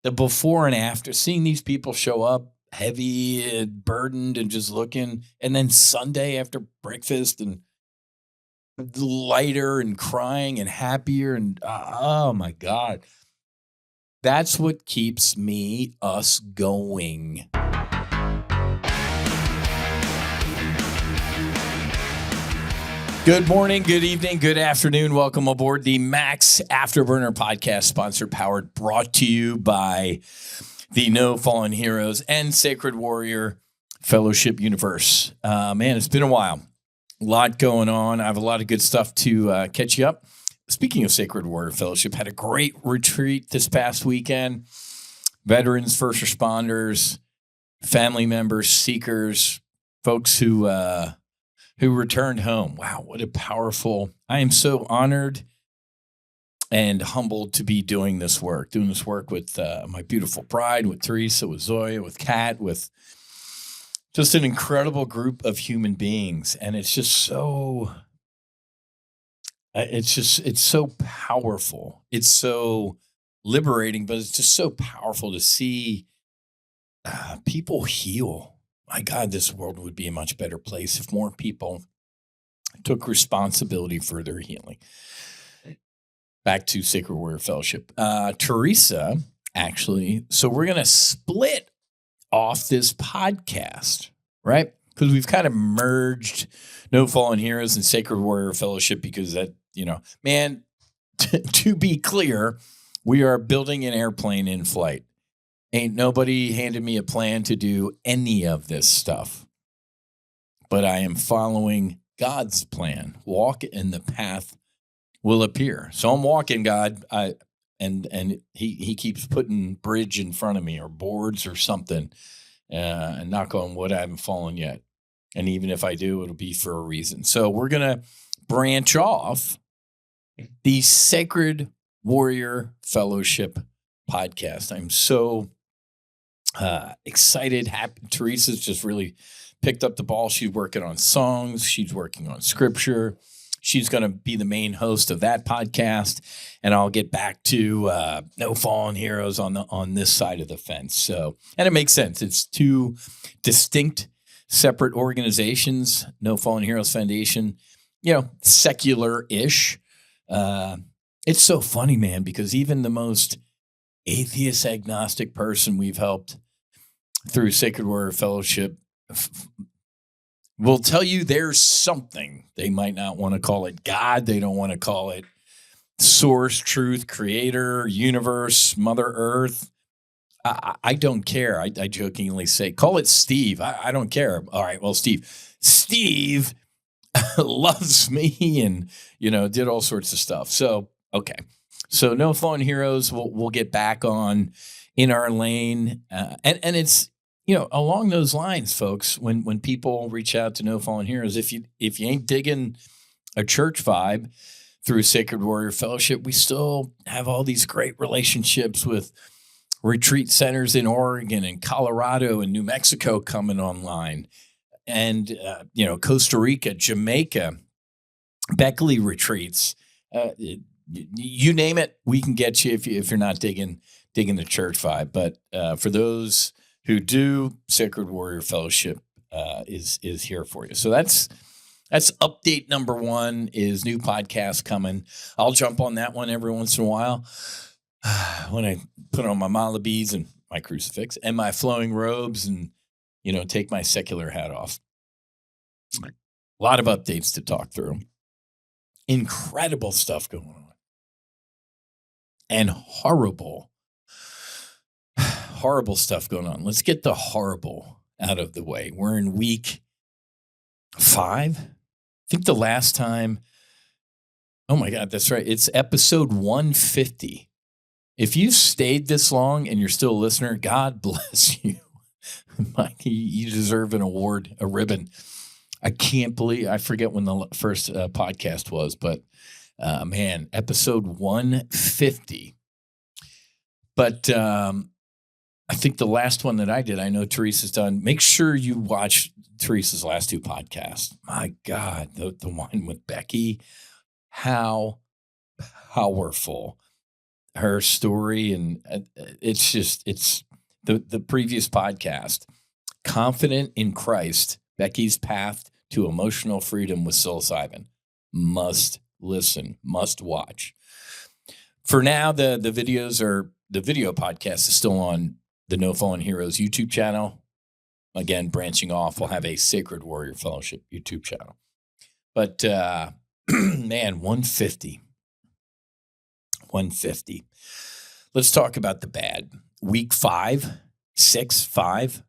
the before and after, seeing these people show up heavy and burdened and just looking, and then Sunday after breakfast and lighter and crying and happier and oh my God. That's what keeps us going. Good morning, good evening, good afternoon. Welcome aboard the Max Afterburner podcast, sponsored, powered, brought to you by the No Fallen Heroes and Sacred Warrior Fellowship Universe. Man, it's been a while. A lot going on. I have a lot of good stuff to catch you up. Speaking of Sacred Warrior Fellowship, had a great retreat this past weekend. Veterans, first responders, family members, seekers, folks who returned home. Wow, what a powerful. I am so honored and humbled to be doing this work with my beautiful bride, with Teresa, with Zoya, with Kat, with just an incredible group of human beings. And it's just so, it's so powerful. It's so liberating, but it's just so powerful to see people heal. My God, this world would be a much better place if more people took responsibility for their healing. Back to Sacred Warrior Fellowship. Teresa, actually, so we're going to split off this podcast, right? Because we've kind of merged No Fallen Heroes and Sacred Warrior Fellowship because that, man, to be clear, we are building an airplane in flight. Ain't nobody handed me a plan to do any of this stuff, but I am following God's plan. Walk in the path will appear. So I'm walking, God. And he keeps putting bridge in front of me or boards or something, and knock on wood, I haven't fallen yet. And even if I do, it'll be for a reason. So we're gonna branch off the Sacred Warrior Fellowship podcast. I'm so excited, happy. Teresa's just really picked up the ball. She's working on songs. She's working on scripture. She's going to be the main host of that podcast, and I'll get back to No Fallen Heroes on this side of the fence. So, and it makes sense. It's two distinct, separate organizations. No Fallen Heroes Foundation, secular-ish. It's so funny, man, because even the most atheist, agnostic person we've helped through Sacred Warrior Fellowship will tell you there's something. They might not want to call it God. They don't want to call it source, truth, creator, universe, Mother Earth. I don't care. I jokingly say, call it Steve. I don't care. All right, well, Steve loves me and, did all sorts of stuff. So, okay. So No Fallen Heroes, we'll get back on in our lane. And it's, along those lines, folks, when people reach out to No Fallen Heroes, if you ain't digging a church vibe through Sacred Warrior Fellowship, we still have all these great relationships with retreat centers in Oregon and Colorado and New Mexico coming online. And, Costa Rica, Jamaica, Buckley retreats, you name it, we can get you if you're not digging the church vibe. But for those who do, Sacred Warrior Fellowship is here for you. So that's update number one. Is new podcast coming. I'll jump on that one every once in a while when I put on my mala beads and my crucifix and my flowing robes and take my secular hat off. A lot of updates to talk through. Incredible stuff going on. And horrible stuff going on. Let's get the horrible out of the way. We're in week 5. I think the last time, oh my God, that's right. It's episode 150. If you've stayed this long and you're still a listener, God bless you. Mike, you deserve an award, a ribbon. I can't believe, I forget when the first podcast was, but man, episode 150. But I think the last one that I did, I know Teresa's done. Make sure you watch Teresa's last 2 podcasts. My God, the one with Becky, how powerful. her story, and it's the previous podcast. Confident in Christ, Becky's path to emotional freedom with psilocybin. Must listen, must watch. For now, the video podcast is still on the No Fallen Heroes YouTube channel. Again, branching off, we'll have a Sacred Warrior Fellowship YouTube channel. But man, 150. Let's talk about the bad. Week 5, 6-5.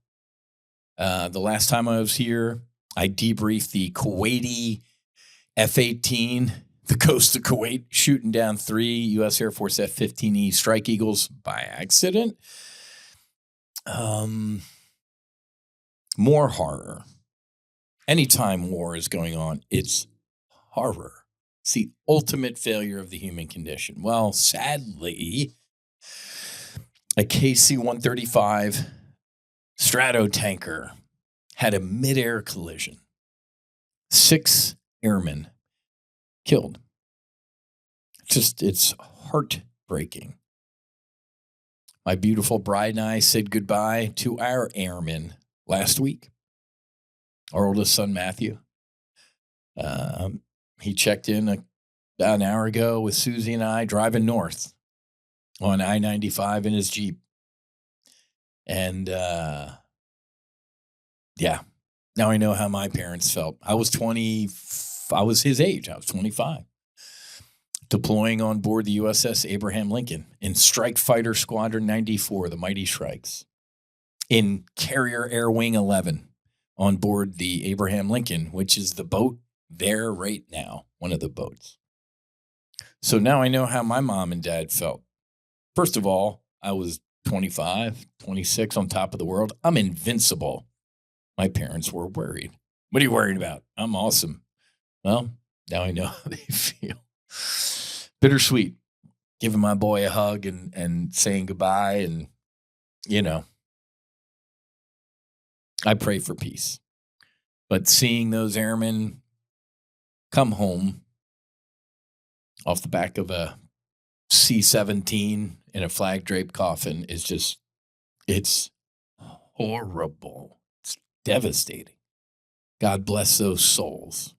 The last time I was here, I debriefed the Kuwaiti F-18, the coast of Kuwait, shooting down 3 U.S. Air Force F-15E Strike Eagles by accident. More horror. Anytime war is going on, it's horror. It's the ultimate failure of the human condition. Well, sadly, a KC-135 Strato tanker had a midair collision. 6 airmen killed. It's heartbreaking. My beautiful bride and I said goodbye to our airmen last week. Our oldest son, Matthew. He checked in about an hour ago with Susie and I driving north on I-95 in his Jeep. And yeah, now I know how my parents felt. I was his age. I was 25. Deploying on board the USS Abraham Lincoln in Strike Fighter Squadron 94, the Mighty Shrikes. In Carrier Air Wing 11 on board the Abraham Lincoln, which is the boat there right now, one of the boats. So now I know how my mom and dad felt. First of all, I was 25, 26 on top of the world. I'm invincible. My parents were worried. What are you worried about? I'm awesome. Well, now I know how they feel. Bittersweet. Giving my boy a hug and saying goodbye. And, I pray for peace. But seeing those airmen come home off the back of a C-17 in a flag-draped coffin is just, it's horrible. It's devastating. God bless those souls.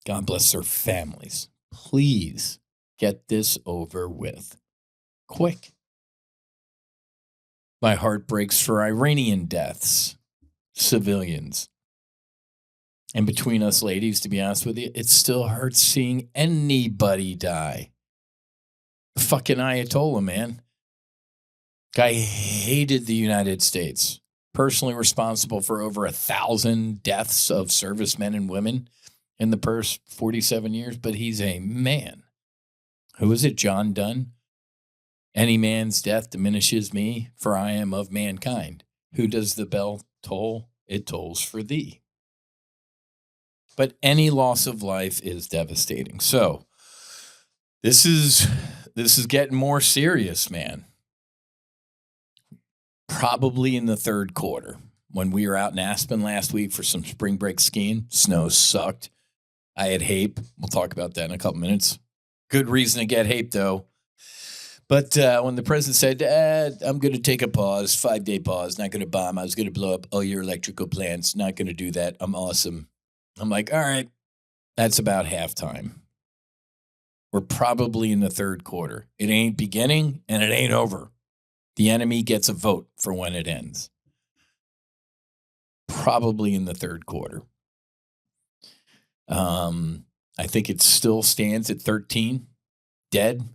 God bless their families. Please get this over with quick. My heart breaks for Iranian deaths, civilians. And between us ladies, to be honest with you, it still hurts seeing anybody die. Fucking Ayatollah, man. Guy hated the United States. Personally responsible for over 1,000 deaths of servicemen and women in the first 47 years. But he's a man. Who is it? John Donne? Any man's death diminishes me, for I am of mankind. Who does the bell toll? It tolls for thee. But any loss of life is devastating. So this is getting more serious, man. Probably in the third quarter. When we were out in Aspen last week for some spring break skiing, snow sucked. I had HAPE. We'll talk about that in a couple minutes. Good reason to get HAPE, though. But when the president said, I'm going to take a pause, 5-day pause, not going to bomb. I was going to blow up all your electrical plants. Not going to do that. I'm awesome. I'm like, all right, that's about halftime. We're probably in the third quarter. It ain't beginning and it ain't over. The enemy gets a vote for when it ends. Probably in the third quarter. I think it still stands at 13 dead.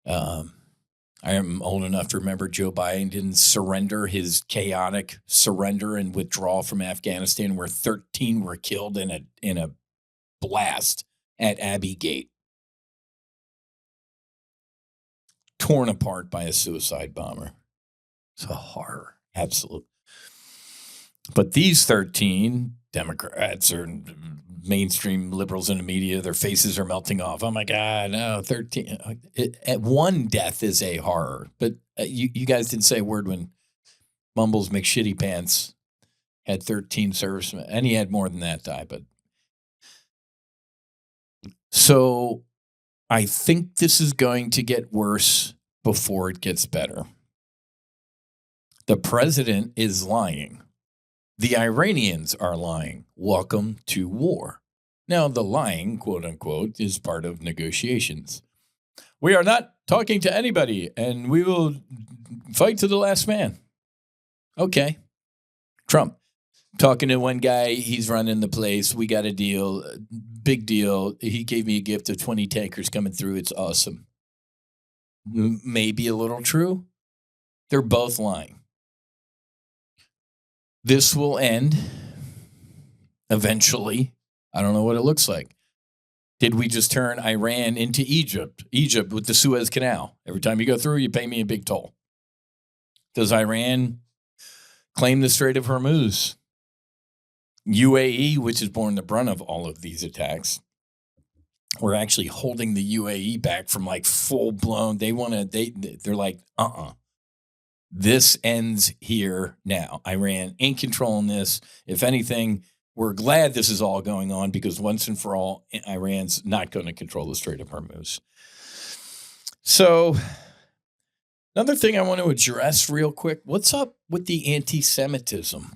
I am old enough to remember Joe Biden didn't surrender his chaotic surrender and withdrawal from Afghanistan, where 13 were killed in a blast at Abbey Gate. Torn apart by a suicide bomber. It's a horror. Absolute. But these 13 Democrats or mainstream liberals in the media, their faces are melting off. Oh my God, no, 13. One death is a horror. But you guys didn't say a word when Mumbles McShitty Pants had 13 servicemen. And he had more than that die. But so I think this is going to get worse before it gets better. The president is lying. The Iranians are lying. Welcome to war. Now, the lying, quote unquote, is part of negotiations. We are not talking to anybody, and we will fight to the last man. Okay. Trump. Talking to one guy, he's running the place. We got a deal, big deal. He gave me a gift of 20 tankers coming through. It's awesome. Maybe a little true. They're both lying. This will end eventually. I don't know what it looks like. Did we just turn Iran into Egypt? Egypt with the Suez Canal. Every time you go through, you pay me a big toll. Does Iran claim the Strait of Hormuz? UAE, which has borne the brunt of all of these attacks, we're actually holding the UAE back from like full blown. They're like, this ends here now. Iran ain't controlling this. If anything, we're glad this is all going on because once and for all, Iran's not going to control the Strait of Hormuz. So another thing I want to address real quick, what's up with the anti-Semitism?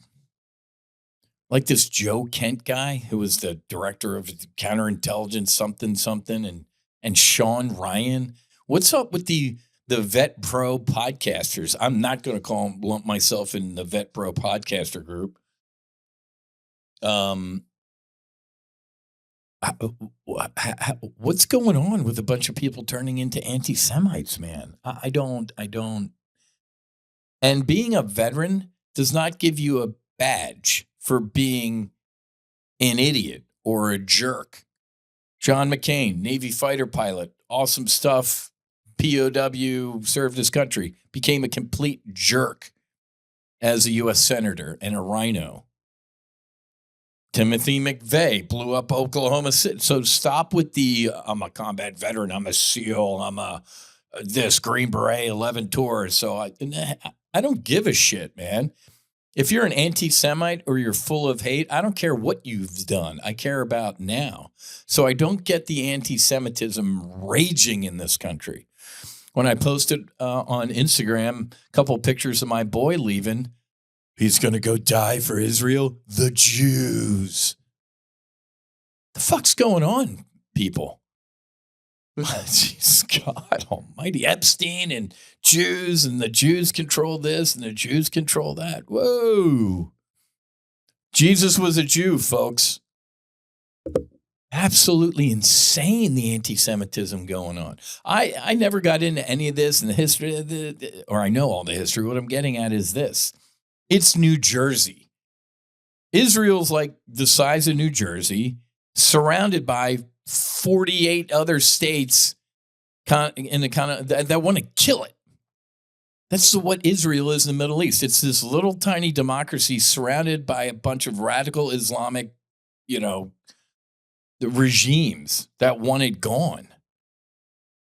Like this Joe Kent guy who was the director of counterintelligence something, and Sean Ryan. What's up with the Vet Pro podcasters? I'm not going to lump myself in the Vet Pro podcaster group. What's going on with a bunch of people turning into anti-Semites, man? I don't. And being a veteran does not give you a badge for being an idiot or a jerk. John McCain, Navy fighter pilot, awesome stuff, POW, served his country, became a complete jerk as a U.S. senator and a rhino. Timothy McVeigh blew up Oklahoma City. So stop with the, I'm a combat veteran, I'm a SEAL, I'm a this Green Beret 11 tours. So I don't give a shit, man. If you're an anti-Semite or you're full of hate, I don't care what you've done. I care about now. So I don't get the anti-Semitism raging in this country. When I posted on Instagram a couple pictures of my boy leaving, he's going to go die for Israel, the Jews. The fuck's going on, people? Jesus, God almighty. Epstein and Jews, and the Jews control this and the Jews control that. Whoa. Jesus was a Jew, folks. Absolutely insane, the anti-Semitism going on. I never got into any of this in the history, or I know all the history. What I'm getting at is this. It's New Jersey. Israel's like the size of New Jersey, surrounded by 48 other states in the kind of that want to kill it. That's what Israel is in the Middle East. It's this little tiny democracy surrounded by a bunch of radical Islamic, regimes that want it gone.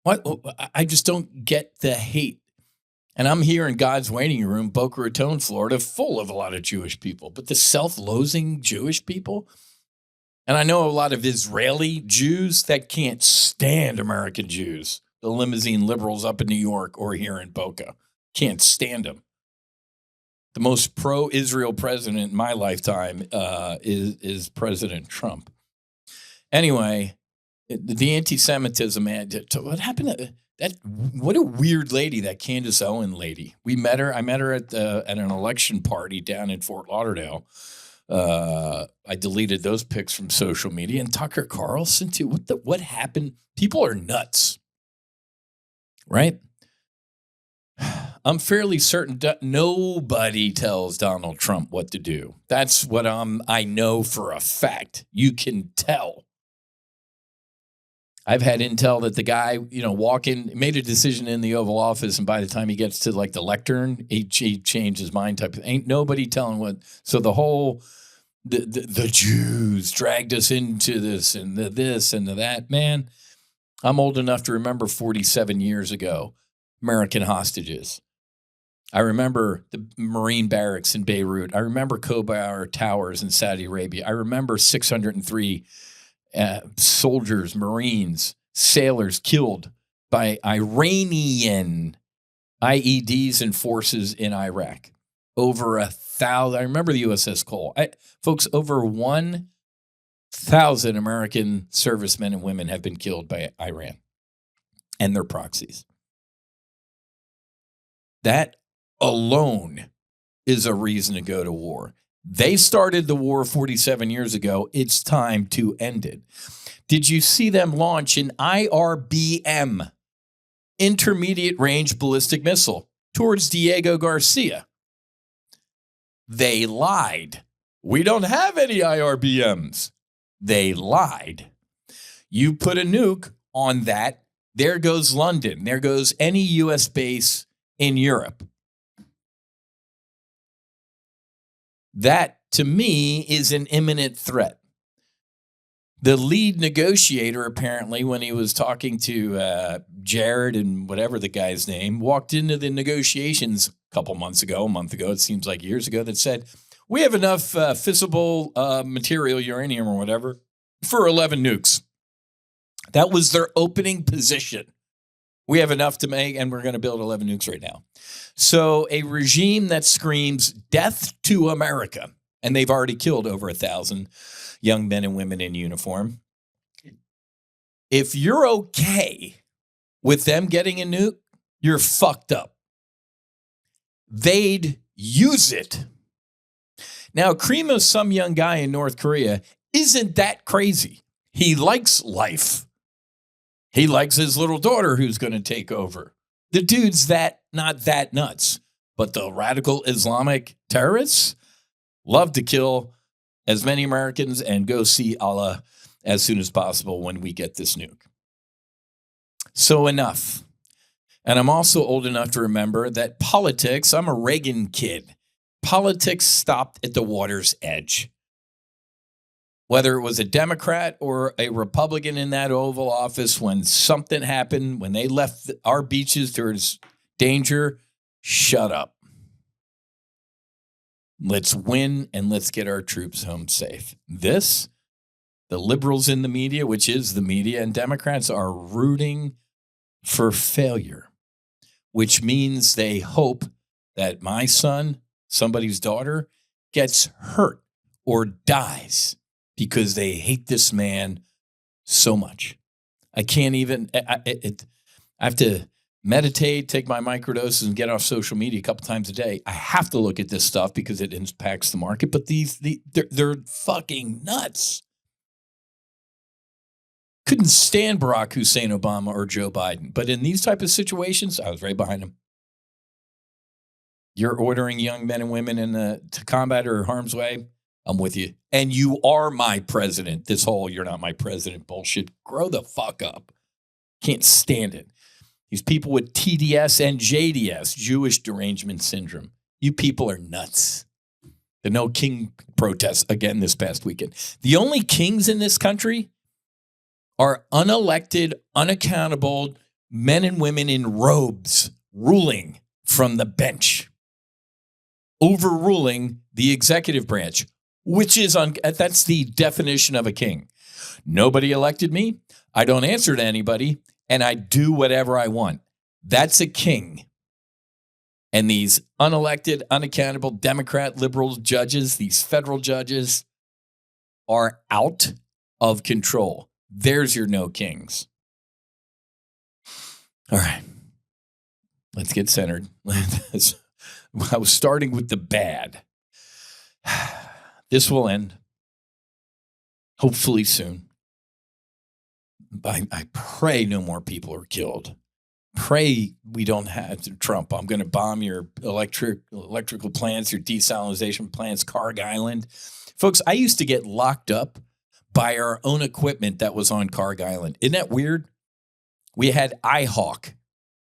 What? I just don't get the hate. And I'm here in God's waiting room, Boca Raton, Florida, full of a lot of Jewish people, but the self-loathing Jewish people. And I know a lot of Israeli Jews that can't stand American Jews, the limousine liberals up in New York or here in Boca. Can't stand them. The most pro-Israel president in my lifetime is President Trump. Anyway, the anti-Semitism, man, what happened to that? What a weird lady, that Candace Owen lady. We met her. I met her at an election party down in Fort Lauderdale. I deleted those pics from social media. And Tucker Carlson too. What happened? People are nuts, right? I'm fairly certain nobody tells Donald Trump what to do. That's what I know for a fact. You can tell. I've had intel that the guy, made a decision in the Oval Office, and by the time he gets to like the lectern, he changed his mind type of. Ain't nobody telling what. So the whole the Jews dragged us into this and this and that. Man, I'm old enough to remember 47 years ago, American hostages. I remember the Marine barracks in Beirut. I remember Khobar Towers in Saudi Arabia. I remember 603 soldiers, Marines sailors killed by Iranian IEDs and forces in Iraq. Over 1,000. I remember the USS Cole. Folks, over 1,000 American servicemen and women have been killed by Iran and their proxies. That alone is a reason to go to war. They started the war 47 years ago. It's time to end it. Did you see them launch an IRBM, intermediate range ballistic missile, towards Diego Garcia? They lied. We don't have any IRBMs. They lied. You put a nuke on that, there goes London. There goes any U.S. base in Europe. That, to me, is an imminent threat. The lead negotiator, apparently, when he was talking to Jared and whatever the guy's name, walked into the negotiations a month ago, it seems like years ago, that said, we have enough fissile material, uranium or whatever, for 11 nukes. That was their opening position. We have enough to make, and we're going to build 11 nukes right now. So a regime that screams death to America, and they've already killed over 1,000 young men and women in uniform. If you're okay with them getting a nuke, you're fucked up. They'd use it. Now, Krimo, some young guy in North Korea, isn't that crazy. He likes life. He likes his little daughter who's going to take over. The dude's not that nuts. But the radical Islamic terrorists love to kill as many Americans and go see Allah as soon as possible when we get this nuke. So enough. And I'm also old enough to remember that politics, I'm a Reagan kid. Politics stopped at the water's edge. Whether it was a Democrat or a Republican in that Oval Office, when something happened, when they left our beaches towards danger, shut up. Let's win and let's get our troops home safe. The liberals in the media, which is the media, and Democrats are rooting for failure, which means they hope that my son, somebody's daughter, gets hurt or dies because they hate this man so much. I can't even, I have to meditate, take my microdoses, and get off social media a couple times a day. I have to look at this stuff because it impacts the market, but they're fucking nuts. Couldn't stand Barack Hussein Obama or Joe Biden, but in these type of situations, I was right behind them. You're ordering young men and women to combat or harm's way, I'm with you. And you are my president. This whole "you're not my president" bullshit, grow the fuck up. Can't stand it. These people with TDS and JDS, Jewish derangement syndrome. You people are nuts. The No King protests again this past weekend. The only kings in this country are unelected, unaccountable men and women in robes ruling from the bench, overruling the executive branch, which is that's the definition of a king. Nobody elected me. I don't answer to anybody, and I do whatever I want. That's a king. And these unelected, unaccountable Democrat liberal judges, these federal judges, are out of control. There's your no kings. All right. Let's get centered. I was starting with the bad. This will end, hopefully soon. I pray no more people are killed. Pray we don't have Trump. I'm going to bomb your electrical plants, your desalinization plants, Carg Island. Folks, I used to get locked up by our own equipment that was on Carg Island. Isn't that weird? We had iHawk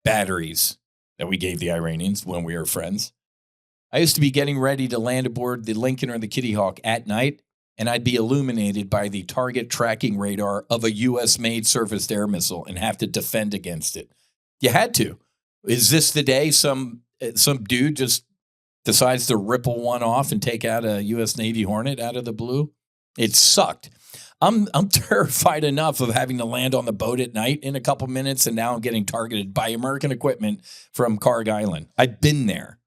batteries that we gave the Iranians when we were friends. I used to be getting ready to land aboard the Lincoln or the Kitty Hawk at night, and I'd be illuminated by the target tracking radar of a U.S.-made surface-to-air missile and have to defend against it. You had to. Is this the day some dude just decides to ripple one off and take out a U.S. Navy Hornet out of the blue? It sucked. I'm terrified enough of having to land on the boat at night in a couple minutes, and now I'm getting targeted by American equipment from Carg Island. I've been there.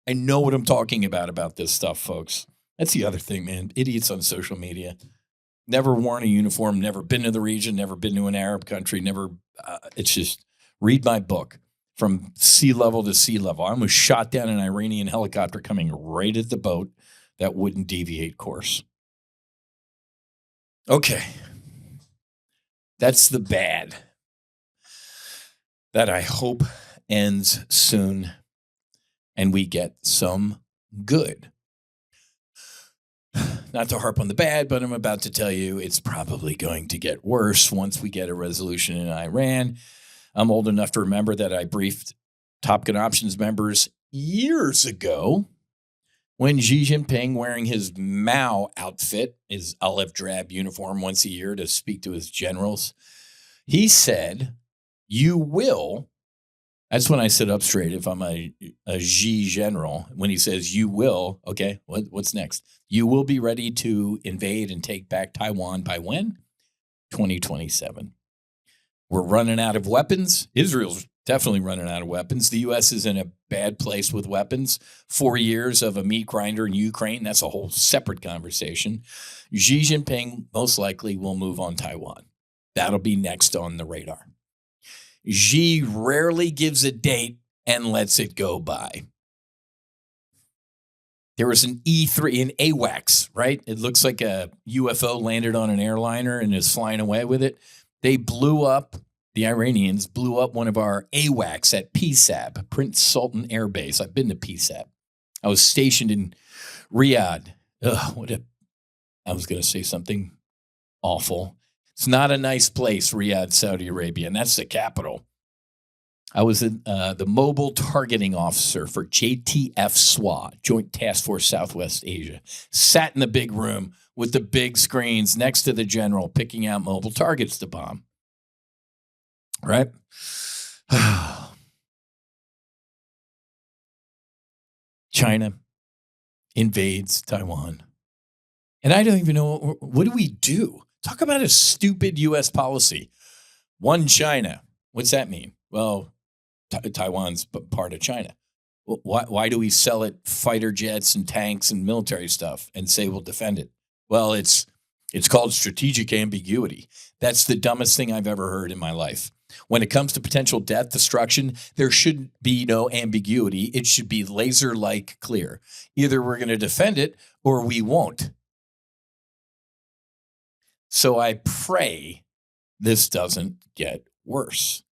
I know what I'm talking about this stuff, folks. That's the other thing, man. Idiots on social media. Never worn a uniform, never been to the region, never been to an Arab country, never. It's just read my book from sea level to sea level. I almost shot down an Iranian helicopter coming right at the boat that wouldn't deviate course. Okay. That's the bad that I hope ends soon and we get some good. Not to harp on the bad, but I'm about to tell you it's probably going to get worse once we get a resolution in Iran. I'm old enough to remember that I briefed Top Gun Options members years ago when Xi Jinping, wearing his Mao outfit, his olive drab uniform once a year to speak to his generals, he said, "You will." That's when I sit up straight if I'm a Xi general. When he says, "You will," okay, what's next? "You will be ready to invade and take back Taiwan by when? 2027. We're running out of weapons. Israel's definitely running out of weapons. The U.S. is in a bad place with weapons. 4 years of a meat grinder in Ukraine, that's a whole separate conversation. Xi Jinping most likely will move on Taiwan. That'll be next on the radar. Xi rarely gives a date and lets it go by. There was an E3, an AWACS, right? It looks like a UFO landed on an airliner and is flying away with it. They blew up, the Iranians blew up one of our AWACS at PSAB, Prince Sultan Air Base. I've been to PSAB. I was stationed in Riyadh. I was going to say something awful. It's not a nice place, Riyadh, Saudi Arabia, and that's the capital. I was the mobile targeting officer for JTF SWA, Joint Task Force Southwest Asia. Sat in the big room with the big screens next to the general, picking out mobile targets to bomb. Right? China invades Taiwan. And I don't even know, what do we do? Talk about a stupid U.S. policy. One China. What's that mean? Well, Taiwan's part of China. Well, why do we sell it fighter jets and tanks and military stuff and say we'll defend it? Well, it's called strategic ambiguity. That's the dumbest thing I've ever heard in my life. When it comes to potential death, destruction, there should be no ambiguity. It should be laser-like clear. Either we're going to defend it or we won't. So I pray this doesn't get worse.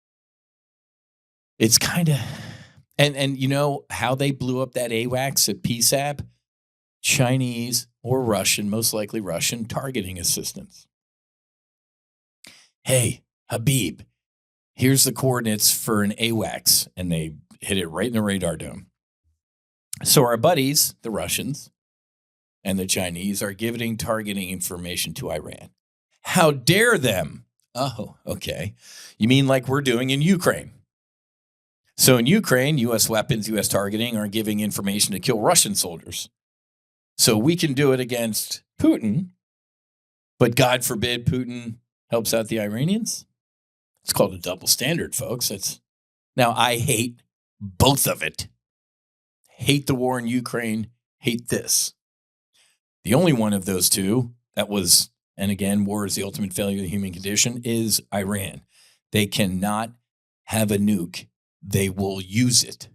It's kind of, and you know how they blew up that AWACS at PSAB? Chinese or Russian, most likely Russian, targeting assistance. Hey, Habib, here's the coordinates for an AWACS, and they hit it right in the radar dome. So our buddies, the Russians and the Chinese, are giving targeting information to Iran. How dare them? Oh, okay. You mean like we're doing in Ukraine? So in Ukraine, U.S. weapons, U.S. targeting are giving information to kill Russian soldiers. So we can do it against Putin, but God forbid Putin helps out the Iranians? It's called a double standard, folks. Now, I hate both of it. Hate the war in Ukraine, hate this. The only one of those two that was, and again, war is the ultimate failure of the human condition, is Iran. They cannot have a nuke. They will use it.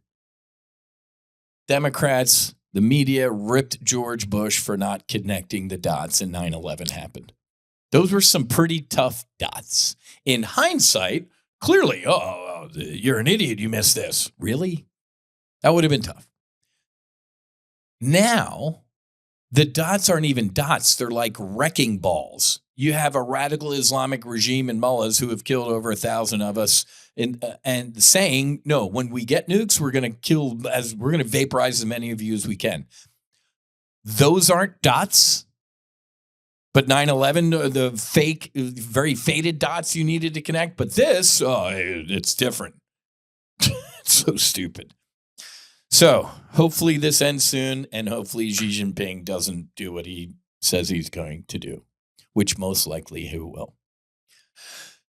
Democrats, the media ripped George Bush for not connecting the dots and 9/11 happened. Those were some pretty tough dots. In hindsight, clearly, you're an idiot, you missed this. Really? That would have been tough. Now, the dots aren't even dots. They're like wrecking balls. You have a radical Islamic regime in mullahs who have killed over 1,000 of us and saying, no, when we get nukes, we're going to vaporize as many of you as we can. Those aren't dots, but 9/11, the fake, very faded dots you needed to connect. But this, it's different. It's so stupid. So hopefully this ends soon, and hopefully Xi Jinping doesn't do what he says he's going to do. which most likely who will.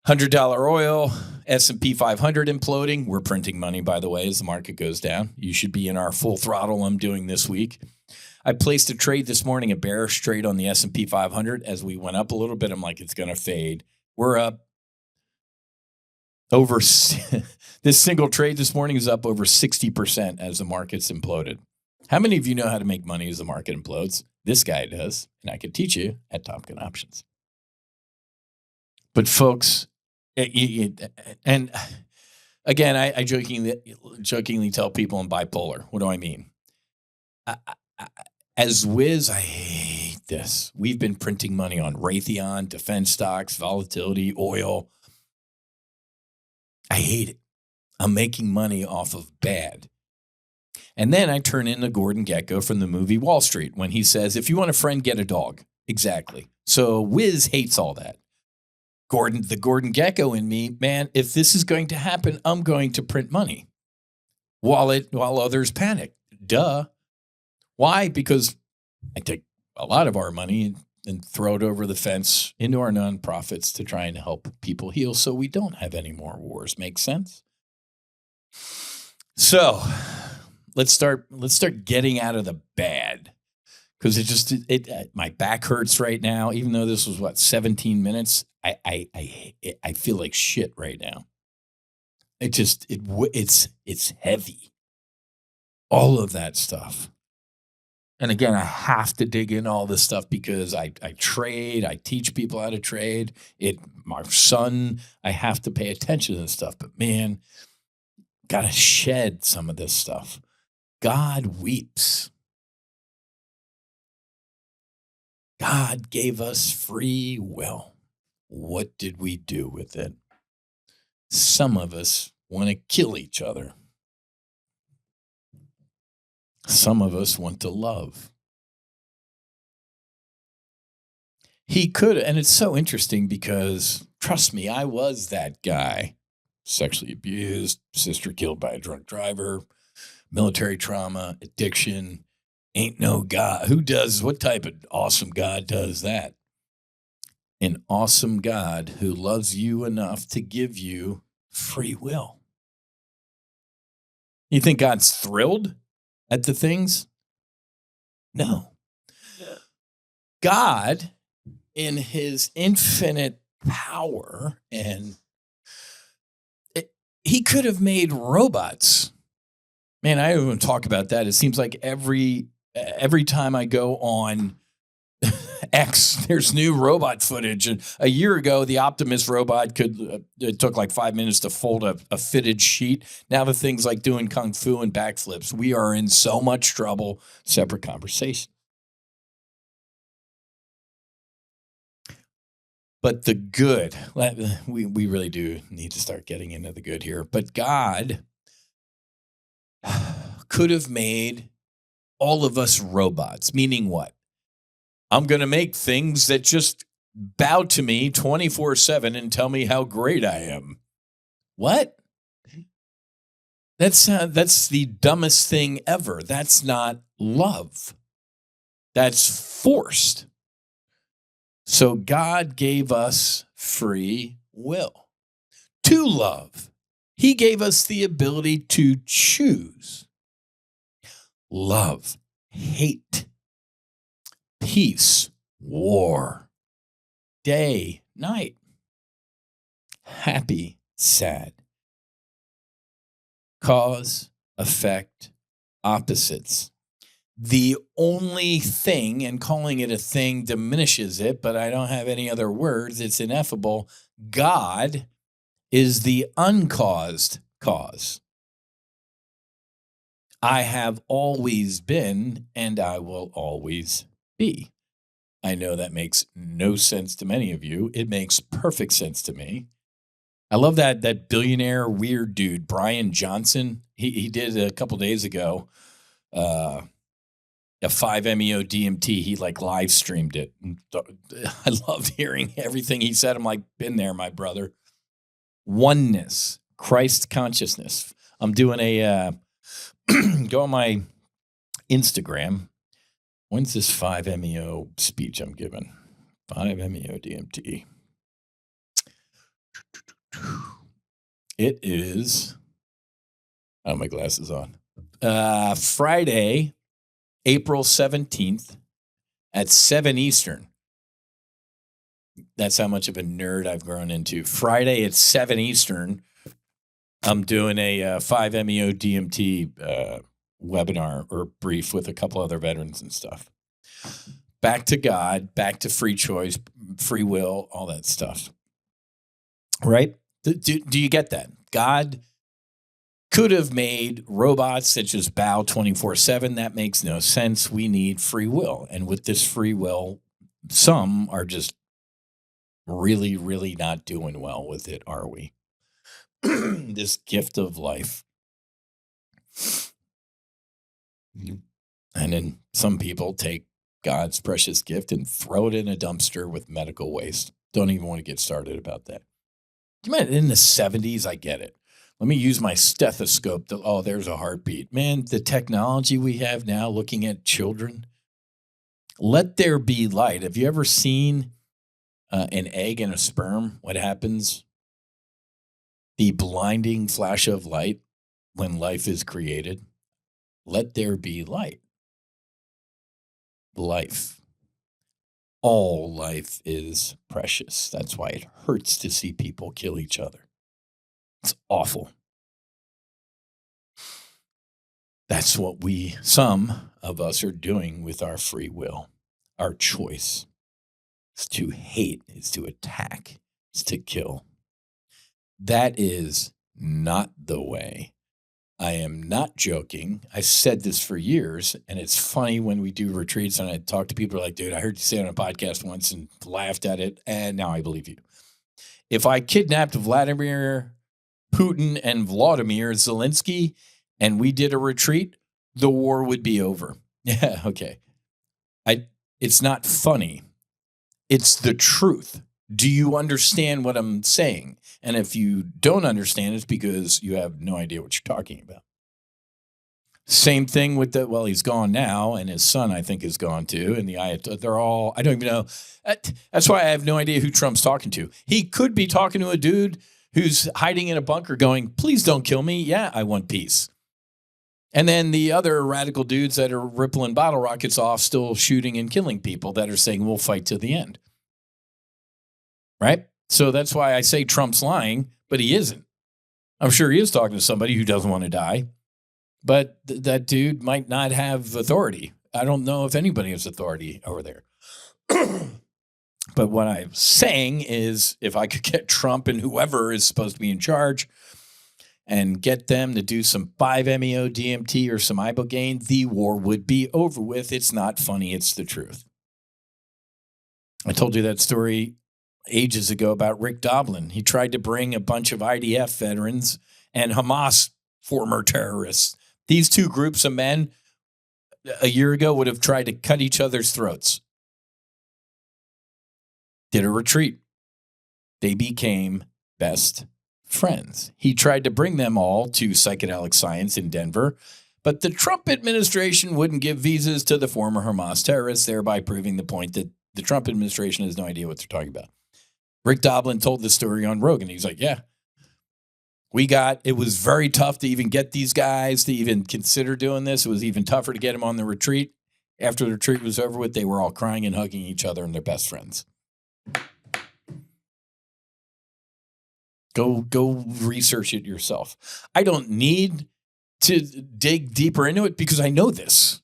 $100 oil, S&P 500 imploding. We're printing money, by the way, as the market goes down. You should be in our full throttle I'm doing this week. I placed a trade this morning, a bearish trade on the S&P 500. As we went up a little bit, I'm like, it's going to fade. We're up over this single trade this morning is up over 60% as the market's imploded. How many of you know how to make money as the market implodes? This guy does, and I can teach you at Top Gun Options. But folks, and again, I jokingly tell people I'm bipolar. What do I mean? As Whiz, I hate this. We've been printing money on Raytheon, defense stocks, volatility, oil. I hate it. I'm making money off of bad. And then I turn into Gordon Gekko from the movie Wall Street when he says, if you want a friend, get a dog. Exactly. So Whiz hates all that. The Gordon Gekko in me, man, if this is going to happen, I'm going to print money while others panic. Duh. Why? Because I take a lot of our money and throw it over the fence into our nonprofits to try and help people heal so we don't have any more wars. Make sense? So let's start getting out of the bad. Because my back hurts right now. Even though this was 17 minutes, I feel like shit right now. It's heavy. All of that stuff. And again, I have to dig in all this stuff because I trade. I teach people how to trade. My son, I have to pay attention to this stuff. But man, gotta shed some of this stuff. God weeps. God gave us free will. What did we do with it? Some of us want to kill each other. Some of us want to love. He could, and it's so interesting because, trust me, I was that guy. Sexually abused, sister killed by a drunk driver, military trauma, addiction. Ain't no God. What type of awesome God does that? An awesome God who loves you enough to give you free will. You think God's thrilled at the things? No. God, in his infinite power, he could have made robots. Man, I don't even talk about that. It seems like every time I go on X, there's new robot footage. And a year ago, the Optimus robot it took like 5 minutes to fold a fitted sheet. Now the thing's like doing kung fu and backflips. We are in so much trouble. Separate conversation. But the good, we really do need to start getting into the good here. But God could have made all of us robots, meaning what? I'm going to make things that just bow to me 24/7 and tell me how great I am. What? That's the dumbest thing ever. That's not love. That's forced. So God gave us free will to love. He gave us the ability to choose love, hate, peace, war, day, night, happy, sad, cause, effect, opposites. The only thing, and calling it a thing diminishes it, but I don't have any other words, it's ineffable. God is the uncaused cause. I have always been, and I will always be. I know that makes no sense to many of you. It makes perfect sense to me. I love that billionaire weird dude, Brian Johnson. He did a couple days ago a 5-MeO DMT. He live streamed it. I loved hearing everything he said. I'm like, been there, my brother. Oneness, Christ consciousness. I'm doing go on my Instagram. When's this 5-MeO speech I'm giving? 5-MeO DMT. It is. I have my glasses on. Friday, April 17th at 7 Eastern. That's how much of a nerd I've grown into. Friday at 7 Eastern, I'm doing a 5-MeO DMT webinar or brief with a couple other veterans and stuff. Back to God, back to free choice, free will, all that stuff. Right? Do you get that? God could have made robots that just bow 24/7. That makes no sense. We need free will. And with this free will, some are just really, really not doing well with it, are we? This gift of life. And then some people take God's precious gift and throw it in a dumpster with medical waste. Don't even want to get started about that. You mean in the 70s? I get it. Let me use my stethoscope. There's a heartbeat. Man, the technology we have now looking at children. Let there be light. Have you ever seen an egg and a sperm? What happens? The blinding flash of light when life is created. Let there be light. Life. All life is precious. That's why it hurts to see people kill each other. It's awful. That's what some of us are doing with our free will. Our choice is to hate, is to attack, is to kill. That is not the way. I am not joking. I said this for years, and it's funny when we do retreats and I talk to people like, dude, I heard you say it on a podcast once and laughed at it, and now I believe you. If I kidnapped Vladimir Putin and Vladimir Zelensky and we did a retreat, the war would be over. Yeah, okay. It's not funny. It's the truth. Do you understand what I'm saying? And if you don't understand, it's because you have no idea what you're talking about. Same thing with he's gone now, and his son, I think, is gone too. And they're all, I don't even know. That's why I have no idea who Trump's talking to. He could be talking to a dude who's hiding in a bunker going, please don't kill me. Yeah, I want peace. And then the other radical dudes that are rippling bottle rockets off, still shooting and killing people that are saying, we'll fight to the end. Right? So that's why I say Trump's lying, but he isn't. I'm sure he is talking to somebody who doesn't want to die, but that dude might not have authority. I don't know if anybody has authority over there. But what I'm saying is if I could get Trump and whoever is supposed to be in charge and get them to do some 5-MeO DMT or some ibogaine, the war would be over with. It's not funny. It's the truth. I told you that story ages ago about Rick Doblin. He tried to bring a bunch of IDF veterans and Hamas former terrorists. These two groups of men a year ago would have tried to cut each other's throats. Did a retreat. They became best friends. He tried to bring them all to psychedelic science in Denver, but the Trump administration wouldn't give visas to the former Hamas terrorists, thereby proving the point that the Trump administration has no idea what they're talking about. Rick Doblin told the story on Rogan. He's like, yeah, it was very tough to even get these guys to even consider doing this. It was even tougher to get them on the retreat. After the retreat was over with, they were all crying and hugging each other and their best friends. Go research it yourself. I don't need to dig deeper into it because I know this.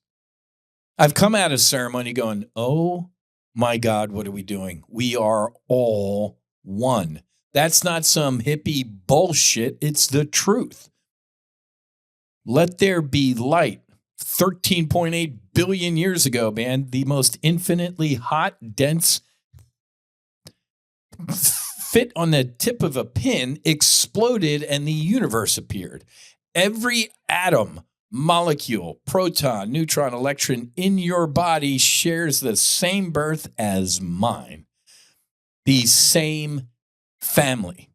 I've come out of ceremony going, oh my God, what are we doing? We are all one. That's not some hippie bullshit. It's the truth. Let there be light. 13.8 billion years ago, man, the most infinitely hot, dense, fit on the tip of a pin exploded and the universe appeared. Every atom, molecule, proton, neutron, electron in your body shares the same birth as mine. The same family.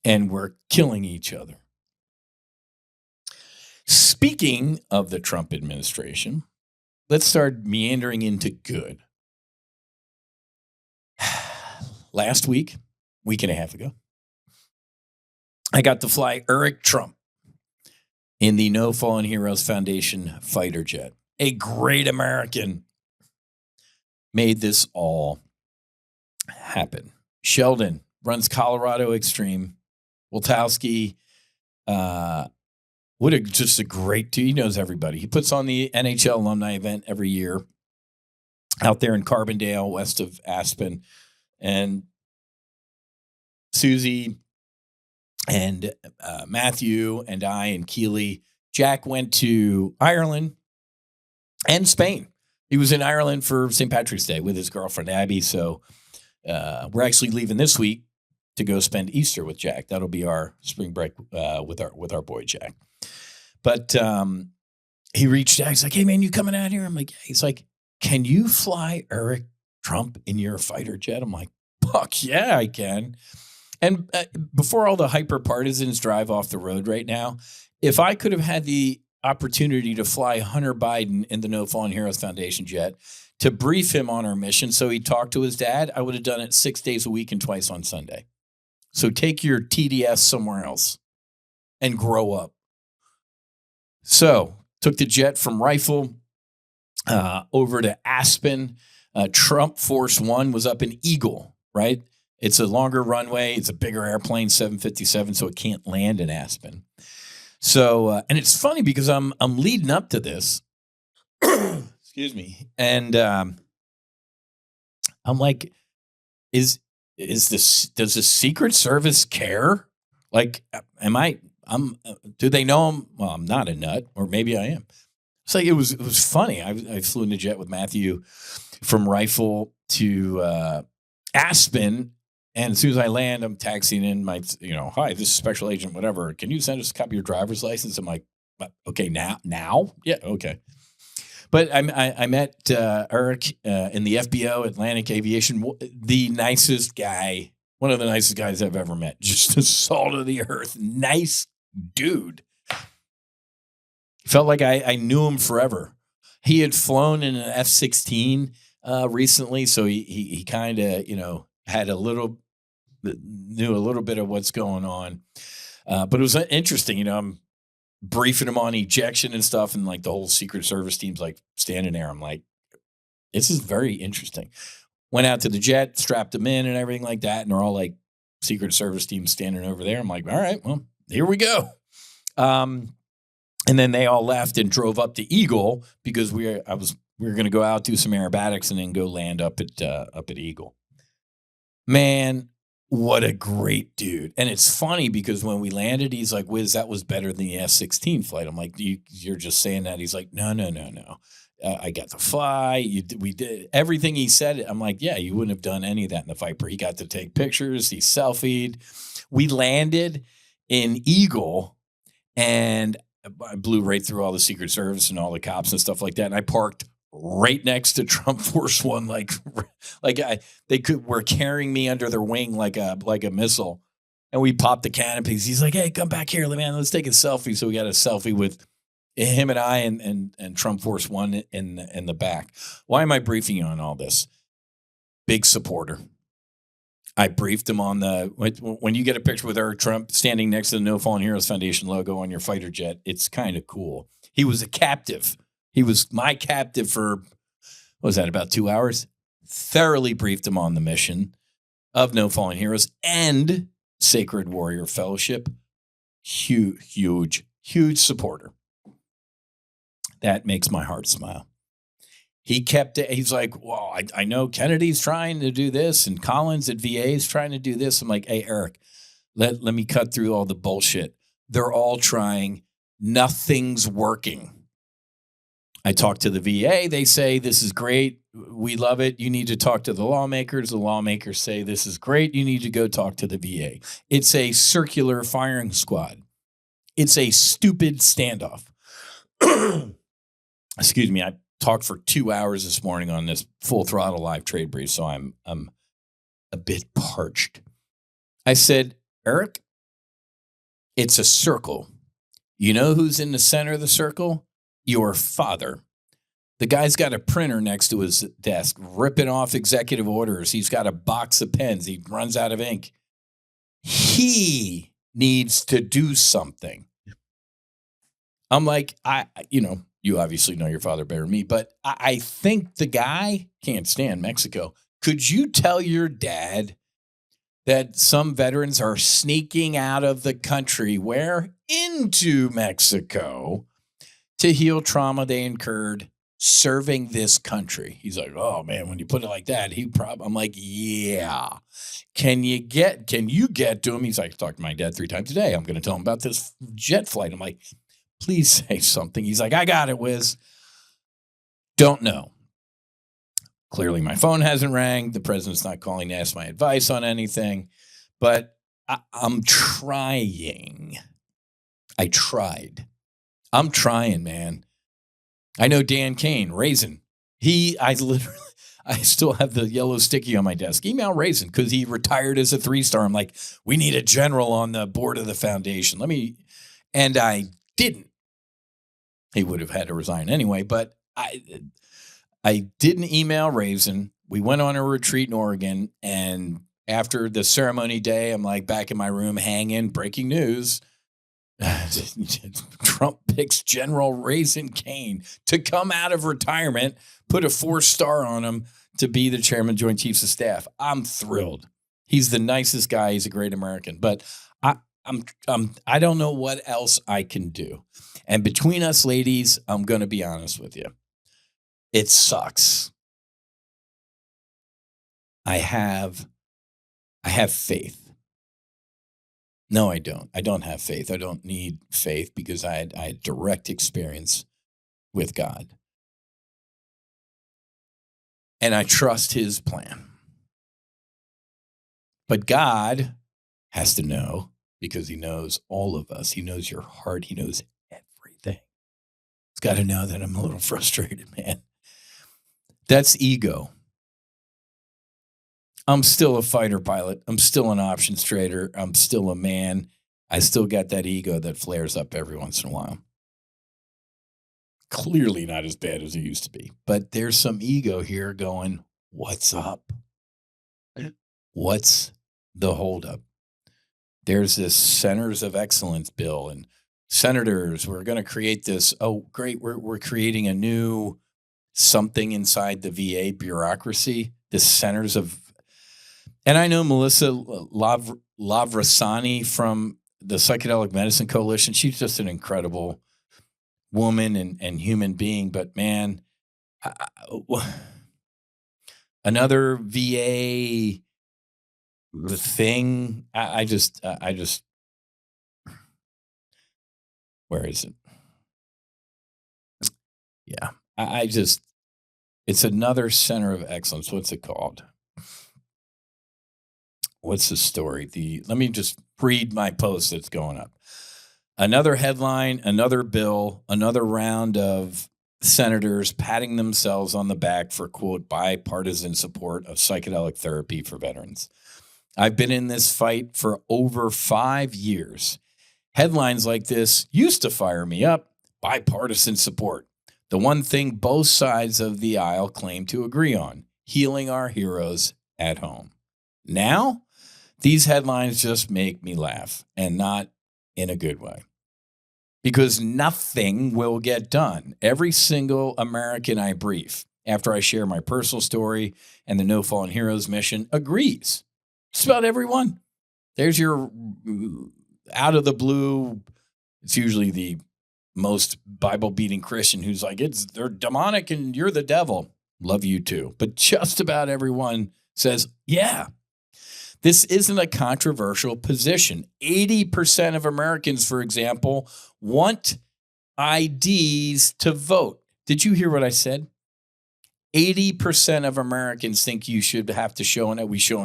And we're killing each other. Speaking of the Trump administration, let's start meandering into good. last week and a half ago, I got to fly Eric Trump in the No Fallen Heroes Foundation fighter jet. A great American made this all happen. Sheldon runs Colorado Extreme. Woltowski, just a great dude. He knows everybody. He puts on the NHL alumni event every year out there in Carbondale, west of Aspen. And Susie and Matthew and I and Keely, Jack went to Ireland and Spain. He was in Ireland for St. Patrick's Day with his girlfriend, Abby. So we're actually leaving this week to go spend Easter with Jack. That'll be our spring break with our boy Jack. But he reached out. He's like, "Hey man, you coming out here?" I'm like, yeah. He's like, "Can you fly Eric Trump in your fighter jet?" I'm like, "Fuck yeah, I can." And before all the hyper partisans drive off the road right now, if I could have had the opportunity to fly Hunter Biden in the No Fallen Heroes Foundation jet to brief him on our mission so he'd talk to his dad, I would have done it 6 days a week and twice on Sunday. So take your TDS somewhere else and grow up. So took the jet from Rifle over to Aspen. Trump Force One was up in Eagle, right? It's a longer runway. It's a bigger airplane, 757, so it can't land in Aspen. So, and it's funny because I'm leading up to this. Excuse me. And I'm like, does the Secret Service care? Like, do they know I'm, well, I'm not a nut, or maybe I am. It's like, it was funny. I flew in a jet with Matthew from Rifle to Aspen. And as soon as I land, I'm taxiing in my, "Hi, this is Special Agent, whatever. Can you send us a copy of your driver's license?" I'm like, "Okay, now? Yeah, okay." But I met Eric in the FBO, Atlantic Aviation, the nicest guy, one of the nicest guys I've ever met. Just a salt of the earth, nice dude. Felt like I knew him forever. He had flown in an F-16 recently, so he kind of, knew a little bit of what's going on. But it was interesting, I'm briefing him on ejection and stuff, and like the whole Secret Service team's like standing there. I'm like, this is very interesting. Went out to the jet, strapped them in and everything like that, and they're all like Secret Service team standing over there. I'm like, all right, well, here we go. And then they all left and drove up to Eagle because we were going to go out, do some aerobatics, and then go land up at Eagle. Man, what a great dude. And it's funny because when we landed, he's like, "Whiz, that was better than the F-16 flight." I'm like, "You're just saying that?" He's like, No. I got to fly. We did everything he said. I'm like, "Yeah, you wouldn't have done any of that in the Viper." He got to take pictures. He selfied. We landed in Eagle, and I blew right through all the Secret Service and all the cops and stuff like that. And I parked right next to Trump Force One, they were carrying me under their wing like a missile. And we popped the canopies. He's like, "Hey, come back here, man. Let's take a selfie." So we got a selfie with him and I and Trump Force One in the back. Why am I briefing you on all this? Big supporter. I briefed him on when you get a picture with Eric Trump standing next to the No Fallen Heroes Foundation logo on your fighter jet, it's kind of cool. He was a captive. He was my captive for, what was that, about 2 hours? Thoroughly briefed him on the mission of No Fallen Heroes and Sacred Warrior Fellowship. Huge supporter. That makes my heart smile. He kept it. He's like, "Well, I know Kennedy's trying to do this and Collins at VA is trying to do this." I'm like, "Hey, Eric, let me cut through all the bullshit. They're all trying. Nothing's working." I talked to the VA. They say, "This is great. We love it. You need to talk to the lawmakers." The lawmakers say, "This is great. You need to go talk to the VA." It's a circular firing squad. It's a stupid standoff. Excuse me. I talked for 2 hours this morning on this Full Throttle live trade brief, so I'm a bit parched. I said, "Eric, it's a circle. You know who's in the center of the circle? Your father. The guy's got a printer next to his desk, ripping off executive orders. He's got a box of pens. He runs out of ink. He needs to do something. I'm like, you obviously know your father better than me, but I think the guy can't stand Mexico. Could you tell your dad that some veterans are sneaking out of the country, where into Mexico, to heal trauma they incurred serving this country? He's like, oh man, when you put it like that, I'm like, yeah. Can you get to him? He's like, I talked to my dad 3 times a day. I'm going to tell him about this jet flight. I'm like, please say something. He's like, I got it, Whiz. Don't know. Clearly my phone hasn't rang. The president's not calling to ask my advice on anything, but I'm trying. I tried. I'm trying, man. I know Dan Kane, Raisin. I still have the yellow sticky on my desk. Email Raisin, because he retired as a 3-star. I'm like, we need a general on the board of the foundation. And I didn't. He would have had to resign anyway, but I didn't email Raisin. We went on a retreat in Oregon, and after the ceremony day, I'm like back in my room hanging, breaking news. Trump picks General Raisin Kane to come out of retirement, put a 4-star on him to be the chairman, Joint Chiefs of Staff. I'm thrilled. He's the nicest guy. He's a great American, but I don't know what else I can do. And between us ladies, I'm going to be honest with you. It sucks. I have faith. No, I don't. I don't have faith. I don't need faith, because I had direct experience with God. And I trust his plan. But God has to know, because he knows all of us. He knows your heart. He knows everything. He's got to know that I'm a little frustrated, man. That's ego. I'm still a fighter pilot. I'm still an options trader. I'm still a man. I still got that ego that flares up every once in a while. Clearly not as bad as it used to be. But there's some ego here going, what's up? What's the holdup? There's this Centers of Excellence bill, and senators, we're going to create this. Oh, great. We're creating a new something inside the VA bureaucracy, the Centers of. And I know Melissa Lavrasani from the Psychedelic Medicine Coalition. She's just an incredible woman and human being. But man, another VA thing. I just, where is it? Yeah, it's another Center of Excellence. What's it called? What's the story? Let me just read my post that's going up. Another headline, another bill, another round of senators patting themselves on the back for, quote, bipartisan support of psychedelic therapy for veterans. I've been in this fight for over 5 years. Headlines like this used to fire me up. Bipartisan support. The one thing both sides of the aisle claim to agree on, healing our heroes at home. Now, these headlines just make me laugh, and not in a good way, because nothing will get done. Every single American I brief, after I share my personal story and the No Fallen Heroes mission, agrees. Just about everyone. There's your out of the blue. It's usually the most Bible-beating Christian who's like, they're demonic and you're the devil. Love you too. But just about everyone says, yeah. This isn't a controversial position. 80% of Americans, for example, want IDs to vote. Did you hear what I said? 80% of Americans think you should have to show an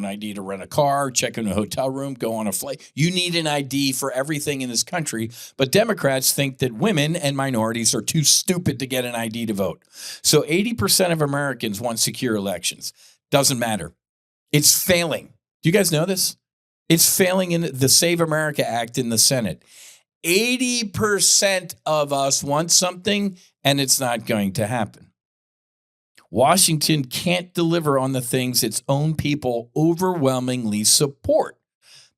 ID to rent a car, check in a hotel room, go on a flight. You need an ID for everything in this country. But Democrats think that women and minorities are too stupid to get an ID to vote. So 80% of Americans want secure elections. Doesn't matter. It's failing. Do you guys know this? It's failing in the Save America Act in the Senate. 80% of us want something, and it's not going to happen. Washington can't deliver on the things its own people overwhelmingly support.